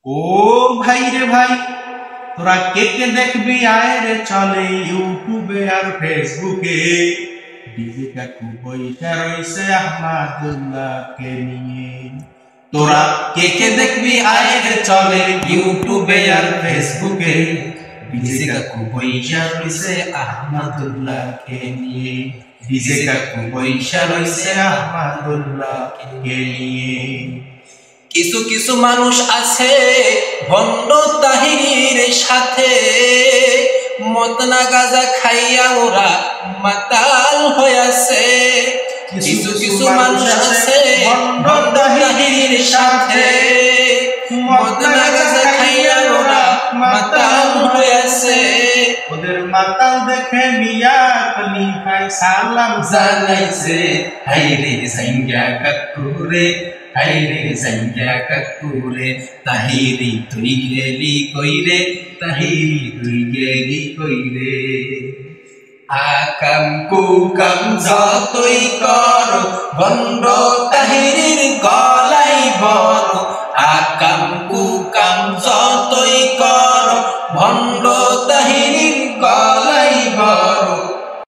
ও ভাই রে ভাই, তোরা কে কে দেখবি আয় রে চলে ইউটিউবে আর ফেসবুকে। ডিজে কাকু বইটা রইছে আহমাদুল্লাহকে নিয়ে। তোরা কে কে দেখবি আয় রে চলে ইউটিউবে আর ফেসবুকে। ডিজে কাকু বইটা রইছে আহমাদুল্লাহকে নিয়ে। ডিজে কাকু বইটা রইছে আহমাদুল্লাহকে নিয়ে। কিছু কিছু মানুষ আছে ভণ্ড তাহিরির সাথে, মদনা গাঁজা খাইয়া ওরা মাতাল হইয়াছে। কিছু কিছু মানুষ আছে ভণ্ড তাহিরির সাথে, মদনা গাঁজা খাইয়া ওরা মাতাল হইয়াছে। ওদের মাতাল দেখে মিয়া খলিফায় সালাম জানাইছে। হাইরে সাইঙ্গা কাকুরে, হাইরে সাইঙ্গা কাকুরে, তাহিরি তুই গেলি কইরে, তাহিরি তুই গেলি কইরে। আকাম কুকাম যতই কর ভণ্ড তাহিরির গলাই বড়। আকাম কুকাম যতই কর ভণ্ড তাহিরির গলাই